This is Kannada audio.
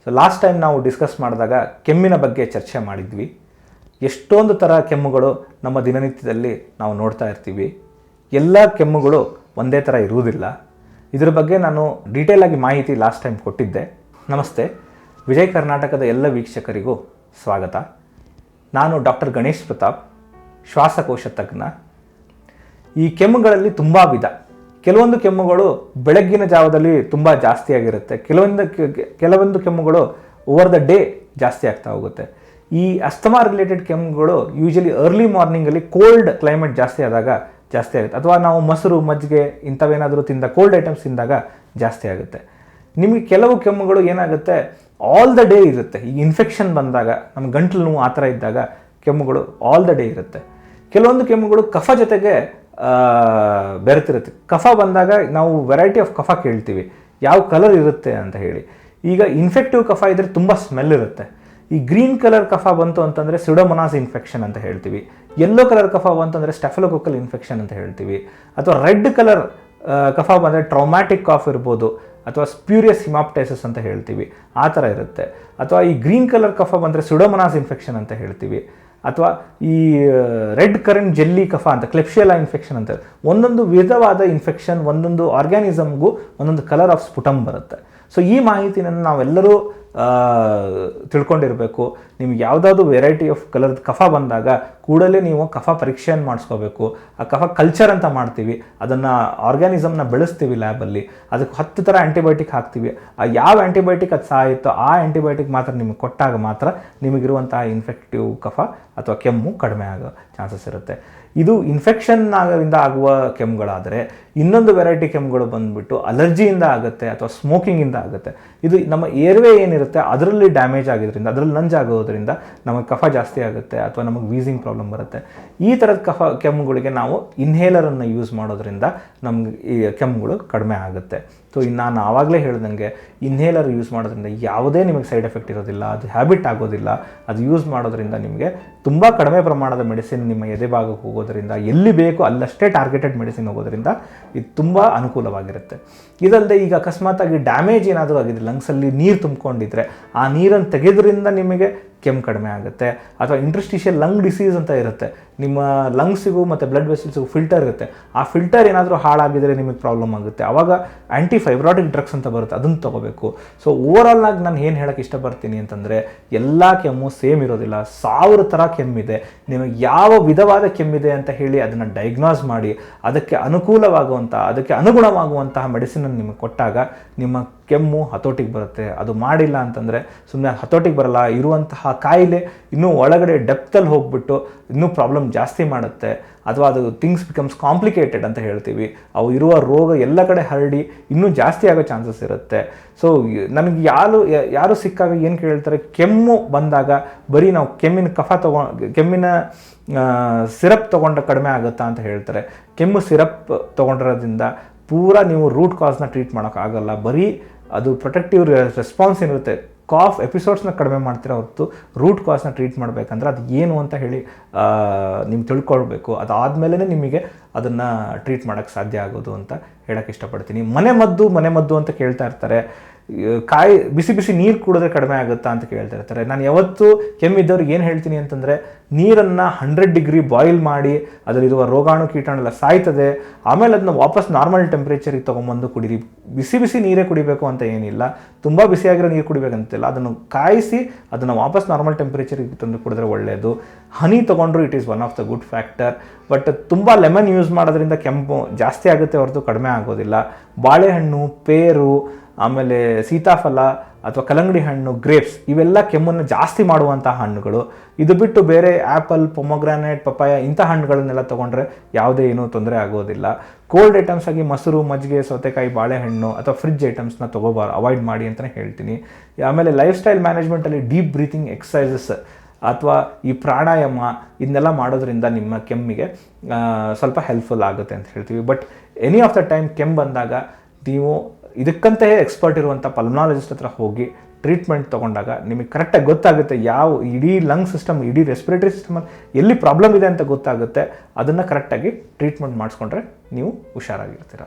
ಸೊ ಲಾಸ್ಟ್ ಟೈಮ್ ನಾವು ಡಿಸ್ಕಸ್ ಮಾಡಿದಾಗ ಕೆಮ್ಮಿನ ಬಗ್ಗೆ ಚರ್ಚೆ ಮಾಡಿದ್ವಿ. ಎಷ್ಟೊಂದು ಥರ ಕೆಮ್ಮುಗಳು ನಮ್ಮ ದಿನನಿತ್ಯದಲ್ಲಿ ನಾವು ನೋಡ್ತಾ ಇರ್ತೀವಿ. ಎಲ್ಲ ಕೆಮ್ಮುಗಳು ಒಂದೇ ಥರ ಇರುವುದಿಲ್ಲ. ಇದರ ಬಗ್ಗೆ ನಾನು ಡೀಟೇಲಾಗಿ ಮಾಹಿತಿ ಲಾಸ್ಟ್ ಟೈಮ್ ಕೊಟ್ಟಿದ್ದೆ. ನಮಸ್ತೆ, ವಿಜಯ್ ಕರ್ನಾಟಕದ ಎಲ್ಲ ವೀಕ್ಷಕರಿಗೂ ಸ್ವಾಗತ. ನಾನು ಡಾಕ್ಟರ್ ಗಣೇಶ್ ಪ್ರತಾಪ್, ಶ್ವಾಸಕೋಶ ತಜ್ಞ. ಈ ಕೆಮ್ಮುಗಳಲ್ಲಿ ತುಂಬ ವಿಧ. ಕೆಲವೊಂದು ಕೆಮ್ಮುಗಳು ಬೆಳಗ್ಗಿನ ಜಾವದಲ್ಲಿ ತುಂಬ ಜಾಸ್ತಿ ಆಗಿರುತ್ತೆ. ಕೆಲವೊಂದು ಕೆಮ್ಮುಗಳು ಓವರ್ ದ ಡೇ ಜಾಸ್ತಿ ಆಗ್ತಾ ಹೋಗುತ್ತೆ. ಈ ಅಸ್ತಮಾ ರಿಲೇಟೆಡ್ ಕೆಮ್ಮುಗಳು ಯೂಶಲಿ ಅರ್ಲಿ ಮಾರ್ನಿಂಗಲ್ಲಿ ಕೋಲ್ಡ್ ಕ್ಲೈಮೇಟ್ ಜಾಸ್ತಿ ಆದಾಗ ಜಾಸ್ತಿ ಆಗುತ್ತೆ, ಅಥವಾ ನಾವು ಮೊಸರು ಮಜ್ಜಿಗೆ ಇಂಥವೇನಾದರೂ ತಿಂದ ಕೋಲ್ಡ್ ಐಟಮ್ಸ್ ತಿಂದಾಗ ಜಾಸ್ತಿ ಆಗುತ್ತೆ. ನಿಮಗೆ ಕೆಲವು ಕೆಮ್ಮುಗಳು ಏನಾಗುತ್ತೆ, ಆಲ್ ದ ಡೇ ಇರುತ್ತೆ. ಈ ಇನ್ಫೆಕ್ಷನ್ ಬಂದಾಗ, ನಮ್ಮ ಗಂಟಲು ನೋವು ಆ ಥರ ಇದ್ದಾಗ ಕೆಮ್ಮುಗಳು ಆಲ್ ದ ಡೇ ಇರುತ್ತೆ. ಕೆಲವೊಂದು ಕೆಮ್ಮುಗಳು ಕಫ ಜೊತೆಗೆ ಬೆರೆತಿರುತ್ತೆ. ಕಫ ಬಂದಾಗ ನಾವು ವೆರೈಟಿ ಆಫ್ ಕಫ ಕೇಳ್ತೀವಿ, ಯಾವ ಕಲರ್ ಇರುತ್ತೆ ಅಂತ ಹೇಳಿ. ಈಗ ಇನ್ಫೆಕ್ಟಿವ್ ಕಫ ಇದ್ದರೆ ತುಂಬ ಸ್ಮೆಲ್ ಇರುತ್ತೆ. ಈ ಗ್ರೀನ್ ಕಲರ್ ಕಫ ಬಂತು ಅಂತಂದರೆ ಸಿಡೋಮೊನಾಸ್ ಇನ್ಫೆಕ್ಷನ್ ಅಂತ ಹೇಳ್ತೀವಿ. ಯೆಲ್ಲೋ ಕಲರ್ ಕಫ ಬಂತಂದರೆ ಸ್ಟೆಫಲೋಕೊಕಲ್ ಇನ್ಫೆಕ್ಷನ್ ಅಂತ ಹೇಳ್ತೀವಿ. ಅಥವಾ ರೆಡ್ ಕಲರ್ ಕಫ ಬಂದರೆ ಟ್ರೌಮ್ಯಾಟಿಕ್ ಕಾಫ್ ಇರ್ಬೋದು, ಅಥವಾ ಸ್ಪ್ಯೂರಿಯಸ್ ಹಿಮಾಪ್ಟೈಸಿಸ್ ಅಂತ ಹೇಳ್ತೀವಿ, ಆ ಥರ ಇರುತ್ತೆ. ಅಥವಾ ಈ ಗ್ರೀನ್ ಕಲರ್ ಕಫ ಬಂದರೆ ಸಿಡೋಮೊನಾಸ್ ಇನ್ಫೆಕ್ಷನ್ ಅಂತ ಹೇಳ್ತೀವಿ. ಅಥವಾ ಈ ರೆಡ್ ಕರೆಂಟ್ ಜೆಲ್ಲಿ ಕಫ ಅಂತ, ಕ್ಲೆಪ್ಶಿಯಲಾ ಇನ್ಫೆಕ್ಷನ್ ಅಂತ. ಒಂದೊಂದು ವಿಧವಾದ ಇನ್ಫೆಕ್ಷನ್, ಒಂದೊಂದು ಆರ್ಗ್ಯಾನಿಸಮ್ಗೂ ಒಂದೊಂದು ಕಲರ್ ಆಫ್ ಸ್ಫುಟಮ್ ಬರುತ್ತೆ. ಸೊ ಈ ಮಾಹಿತಿಯನ್ನು ನಾವೆಲ್ಲರೂ ತಿಳ್ಕೊಂಡಿರಬೇಕು. ನಿಮ್ಗೆ ಯಾವುದಾದ್ರು ವೆರೈಟಿ ಆಫ್ ಕಲರ್ದು ಕಫ ಬಂದಾಗ ಕೂಡಲೇ ನೀವು ಕಫ ಪರೀಕ್ಷೆಯನ್ನು ಮಾಡಿಸ್ಕೋಬೇಕು. ಆ ಕಫ ಕಲ್ಚರ್ ಅಂತ ಮಾಡ್ತೀವಿ, ಅದನ್ನು ಆರ್ಗ್ಯಾನಿಸಮ್ನ ಬೆಳೆಸ್ತೀವಿ ಲ್ಯಾಬಲ್ಲಿ. ಅದಕ್ಕೆ 10 ಥರ ಆ್ಯಂಟಿಬಯೋಟಿಕ್ ಹಾಕ್ತೀವಿ. ಆ ಯಾವ ಆ್ಯಂಟಿಬಯೋಟಿಕ್ ಅದು ಸಾಯಿತೋ ಆ ಆ್ಯಂಟಿಬಯೋಟಿಕ್ ಮಾತ್ರ ನಿಮಗೆ ಕೊಟ್ಟಾಗ ಮಾತ್ರ ನಿಮಗಿರುವಂತಹ ಇನ್ಫೆಕ್ಟಿವ್ ಕಫ ಅಥವಾ ಕೆಮ್ಮು ಕಡಿಮೆ ಆಗೋ ಚಾನ್ಸಸ್ ಇರುತ್ತೆ. ಇದು ಇನ್ಫೆಕ್ಷನ್ ಇಂದ ಆಗುವ ಕೆಮ್ಮುಗಳಾದರೆ, ಇನ್ನೊಂದು ವೆರೈಟಿ ಕೆಮ್ಮುಗಳು ಬಂದುಬಿಟ್ಟು ಅಲರ್ಜಿಯಿಂದ ಆಗುತ್ತೆ ಅಥವಾ ಸ್ಮೋಕಿಂಗಿಂದ ಆಗುತ್ತೆ. ಇದು ನಮ್ಮ ಏರ್ವೇ ಏನಿರುತ್ತೆ ಅದರಲ್ಲಿ ಡ್ಯಾಮೇಜ್ ಆಗಿದ್ದರಿಂದ, ಅದರಲ್ಲಿ ನಂಜಾಗೋದ್ರಿಂದ ನಮಗೆ ಕಫ ಜಾಸ್ತಿ ಆಗುತ್ತೆ ಅಥವಾ ನಮಗೆ ವೀಸಿಂಗ್ ಪ್ರಾಬ್ಲಮ್ ಬರುತ್ತೆ. ಈ ಥರದ ಕೆಮ್ಮುಗಳಿಗೆ ನಾವು ಇನ್ಹೇಲರನ್ನು ಯೂಸ್ ಮಾಡೋದ್ರಿಂದ ನಮ್ಗೆ ಈ ಕೆಮ್ಮುಗಳು ಕಡಿಮೆ ಆಗುತ್ತೆ. ಸೊ ನಾನು ಆವಾಗಲೇ ಹೇಳ್ದಂಗೆ ಇನ್ಹೇಲರ್ ಯೂಸ್ ಮಾಡೋದ್ರಿಂದ ಯಾವುದೇ ನಿಮಗೆ ಸೈಡ್ ಎಫೆಕ್ಟ್ ಇರೋದಿಲ್ಲ, ಅದು ಹ್ಯಾಬಿಟ್ ಆಗೋದಿಲ್ಲ. ಅದು ಯೂಸ್ ಮಾಡೋದ್ರಿಂದ ನಿಮಗೆ ತುಂಬ ಕಡಿಮೆ ಪ್ರಮಾಣದ ಮೆಡಿಸಿನ್ ನಿಮ್ಮ ಎದೆ ಭಾಗಕ್ಕೆ ಹೋಗೋದ್ರಿಂದ, ಎಲ್ಲಿ ಬೇಕೋ ಅಲ್ಲಷ್ಟೇ ಟಾರ್ಗೆಟೆಡ್ ಮೆಡಿಸಿನ್ ಹೋಗೋದ್ರಿಂದ ಇದು ತುಂಬ ಅನುಕೂಲವಾಗಿರುತ್ತೆ. ಇದಲ್ಲದೆ ಈಗ ಅಕಸ್ಮಾತಾಗಿ ಡ್ಯಾಮೇಜ್ ಏನಾದರೂ ಆಗಿದೆ, ಲಂಗ್ಸಲ್ಲಿ ನೀರು ತುಂಬಿಕೊಂಡಿದ್ರೆ ಆ ನೀರನ್ನು ತೆಗೆದ್ರಿಂದ ನಿಮಗೆ ಕೆಮ್ಮು ಕಡಿಮೆ ಆಗುತ್ತೆ. ಅಥವಾ ಇಂಟರ್ಸ್ಟಿಷಿಯಲ್ ಲಂಗ್ ಡಿಸೀಸ್ ಅಂತ ಇರುತ್ತೆ. ನಿಮ್ಮ ಲಂಗ್ಸಿಗೂ ಮತ್ತು ಬ್ಲಡ್ ವೆಸಲ್ಸಿಗೂ ಫಿಲ್ಟರ್ ಇರುತ್ತೆ. ಆ ಫಿಲ್ಟರ್ ಏನಾದರೂ ಹಾಳಾಗಿದ್ದರೆ ನಿಮಗೆ ಪ್ರಾಬ್ಲಮ್ ಆಗುತ್ತೆ. ಆವಾಗ ಆ್ಯಂಟಿಫೈಬ್ರಾಟಿಕ್ ಡ್ರಗ್ಸ್ ಅಂತ ಬರುತ್ತೆ, ಅದನ್ನು ತೊಗೋಬೇಕು. ಸೊ ಓವರಾಲಾಗಿ ನಾನು ಏನು ಹೇಳೋಕ್ಕೆ ಇಷ್ಟಪಡ್ತೀನಿ ಅಂತಂದರೆ, ಎಲ್ಲ ಕೆಮ್ಮು ಸೇಮ್ ಇರೋದಿಲ್ಲ. 1000 ಥರ ಕೆಮ್ಮಿದೆ. ನಿಮಗೆ ಯಾವ ವಿಧವಾದ ಕೆಮ್ಮಿದೆ ಅಂತ ಹೇಳಿ ಅದನ್ನು ಡಯಾಗ್ನೋಸ್ ಮಾಡಿ ಅದಕ್ಕೆ ಅದಕ್ಕೆ ಅನುಗುಣವಾಗುವಂತಹ ಮೆಡಿಸಿನನ್ನು ನಿಮಗೆ ಕೊಟ್ಟಾಗ ನಿಮ್ಮ ಕೆಮ್ಮು ಹತೋಟಿಗೆ ಬರುತ್ತೆ. ಅದು ಮಾಡಿಲ್ಲ ಅಂತಂದರೆ ಸುಮ್ಮನೆ ಹತೋಟಿಗೆ ಬರಲ್ಲ. ಇರುವಂತಹ ಕಾಯಿಲೆ ಇನ್ನೂ ಒಳಗಡೆ ಡೆಪ್ತಲ್ಲಿ ಹೋಗ್ಬಿಟ್ಟು ಇನ್ನೂ ಪ್ರಾಬ್ಲಮ್ ಜಾಸ್ತಿ ಮಾಡುತ್ತೆ. ಅಥವಾ ಅದು ಥಿಂಗ್ಸ್ ಬಿಕಮ್ಸ್ ಕಾಂಪ್ಲಿಕೇಟೆಡ್ ಅಂತ ಹೇಳ್ತೀವಿ. ಅವು ಇರುವ ರೋಗ ಎಲ್ಲ ಕಡೆ ಹರಡಿ ಇನ್ನೂ ಜಾಸ್ತಿ ಆಗೋ ಚಾನ್ಸಸ್ ಇರುತ್ತೆ. ಸೊ ನನಗೆ ಯಾರು ಸಿಕ್ಕಾಗ ಏನು ಕೇಳ್ತಾರೆ, ಕೆಮ್ಮು ಬಂದಾಗ ಬರೀ ನಾವು ಕೆಮ್ಮಿನ ಸಿರಪ್ ತೊಗೊಂಡ್ರೆ ಕಡಿಮೆ ಆಗುತ್ತಾ ಅಂತ ಹೇಳ್ತಾರೆ. ಕೆಮ್ಮು ಸಿರಪ್ ತೊಗೊಂಡಿರೋದ್ರಿಂದ ಪೂರಾ ನೀವು ರೂಟ್ ಕಾಸ್ನ ಟ್ರೀಟ್ ಮಾಡೋಕ್ಕಾಗಲ್ಲ. ಬರೀ ಅದು ಪ್ರೊಟೆಕ್ಟಿವ್ ರೆಸ್ಪಾನ್ಸ್ ಏನಿರುತ್ತೆ, ಕಾಫ್ ಎಪಿಸೋಡ್ಸ್ನ ಕಡಿಮೆ ಮಾಡ್ತೀರ ಹೊರತು ರೂಟ್ ಕಾಸ್ನ ಟ್ರೀಟ್ ಮಾಡಬೇಕಂದ್ರೆ ಅದು ಏನು ಅಂತ ಹೇಳಿ ನೀವು ತಿಳ್ಕೊಳ್ಬೇಕು. ಅದಾದಮೇಲೆ ನಿಮಗೆ ಅದನ್ನು ಟ್ರೀಟ್ ಮಾಡೋಕ್ಕೆ ಸಾಧ್ಯ ಆಗೋದು ಅಂತ ಹೇಳೋಕ್ಕೆ ಇಷ್ಟಪಡ್ತೀನಿ. ಮನೆಮದ್ದು ಅಂತ ಕೇಳ್ತಾ ಇರ್ತಾರೆ. ಬಿಸಿ ನೀರು ಕುಡಿದ್ರೆ ಕಡಿಮೆ ಆಗುತ್ತಾ ಅಂತ ಕೇಳ್ತಾ ಇರ್ತಾರೆ. ನಾನು ಯಾವತ್ತೂ ಕೆಮ್ಮಿದ್ದವ್ರಿಗೆ ಏನು ಹೇಳ್ತೀನಿ ಅಂತಂದರೆ, ನೀರನ್ನು 100 ಡಿಗ್ರಿ ಬಾಯ್ಲ್ ಮಾಡಿ ಅದರಲ್ಲಿರುವ ರೋಗಾಣು ಕೀಟಾಣೆಲ್ಲ ಸಾಯ್ತದೆ. ಆಮೇಲೆ ಅದನ್ನ ವಾಪಸ್ ನಾರ್ಮಲ್ ಟೆಂಪ್ರೇಚರಿಗೆ ತೊಗೊಂಬಂದು ಕುಡೀರಿ. ಬಿಸಿ ನೀರೇ ಕುಡಿಬೇಕು ಅಂತ ಏನಿಲ್ಲ, ತುಂಬ ಬಿಸಿಯಾಗಿರೋ ನೀರು ಕುಡಿಬೇಕಂತಿಲ್ಲ. ಅದನ್ನು ಕಾಯಿಸಿ ಅದನ್ನು ವಾಪಸ್ ನಾರ್ಮಲ್ ಟೆಂಪ್ರೇಚರಿಗೆ ತಂದು ಕುಡಿದ್ರೆ ಒಳ್ಳೆಯದು. ಹನಿ ತೊಗೊಂಡ್ರು it is one of the good factor. But ತುಂಬ ಲೆಮನ್ ಯೂಸ್ ಮಾಡೋದ್ರಿಂದ ಕೆಮ್ಮು ಜಾಸ್ತಿ ಆಗುತ್ತೆ ಹೊರತು ಕಡಿಮೆ ಆಗೋದಿಲ್ಲ. ಬಾಳೆಹಣ್ಣು, ಪೇರು, ಆಮೇಲೆ ಸೀತಾಫಲ ಅಥವಾ ಕಲ್ಲಂಗಡಿ ಹಣ್ಣು, ಗ್ರೇಪ್ಸ್, ಇವೆಲ್ಲ ಕೆಮ್ಮನ್ನು ಜಾಸ್ತಿ ಮಾಡುವಂಥ ಹಣ್ಣುಗಳು. ಇದು ಬಿಟ್ಟು ಬೇರೆ ಆ್ಯಪಲ್, ಪೊಮೊಗ್ರಾನೇಟ್, ಪಪಾಯ ಇಂಥ ಹಣ್ಣುಗಳನ್ನೆಲ್ಲ ತೊಗೊಂಡ್ರೆ ಯಾವುದೇ ಏನೂ ತೊಂದರೆ ಆಗೋದಿಲ್ಲ. ಕೋಲ್ಡ್ ಐಟಮ್ಸ್ ಆಗಿ ಮೊಸರು, ಮಜ್ಜಿಗೆ, ಸೌತೆಕಾಯಿ, ಬಾಳೆಹಣ್ಣು ಅಥವಾ ಫ್ರಿಡ್ಜ್ ಐಟಮ್ಸ್ನ ಅವಾಯ್ಡ್ ಮಾಡಿ ಅಂತಲೇ ಹೇಳ್ತೀನಿ. ಆಮೇಲೆ ಲೈಫ್ ಸ್ಟೈಲ್ ಮ್ಯಾನೇಜ್ಮೆಂಟಲ್ಲಿ ಡೀಪ್ ಬ್ರೀತಿಂಗ್ ಎಕ್ಸಸೈಸಸ್ ಅಥವಾ ಈ ಪ್ರಾಣಾಯಾಮ ಇದನ್ನೆಲ್ಲ ಮಾಡೋದ್ರಿಂದ ನಿಮ್ಮ ಕೆಮ್ಮಿಗೆ ಸ್ವಲ್ಪ ಹೆಲ್ಪ್ಫುಲ್ ಆಗುತ್ತೆ ಅಂತ ಹೇಳ್ತೀವಿ. But any of the time ಕೆಮ್ಮು ಬಂದಾಗ ನೀವು ಇದಕ್ಕಂತೆ ಎಕ್ಸ್ಪರ್ಟ್ ಇರುವಂಥ ಪಲ್ಮನಾಲಜಿಸ್ಟ್ ಹತ್ರ ಹೋಗಿ ಟ್ರೀಟ್ಮೆಂಟ್ ತೊಗೊಂಡಾಗ ನಿಮಗೆ ಕರೆಕ್ಟಾಗಿ ಗೊತ್ತಾಗುತ್ತೆ ಯಾವ ಇಡೀ ಲಂಗ್ ಸಿಸ್ಟಮ್, ಇಡೀ ರೆಸ್ಪಿರೇಟರಿ ಸಿಸ್ಟಮಲ್ಲಿ ಎಲ್ಲಿ ಪ್ರಾಬ್ಲಮ್ ಇದೆ ಅಂತ ಗೊತ್ತಾಗುತ್ತೆ. ಅದನ್ನು ಕರೆಕ್ಟಾಗಿ ಟ್ರೀಟ್ಮೆಂಟ್ ಮಾಡಿಸ್ಕೊಂಡ್ರೆ ನೀವು ಹುಷಾರಾಗಿರ್ತೀರ.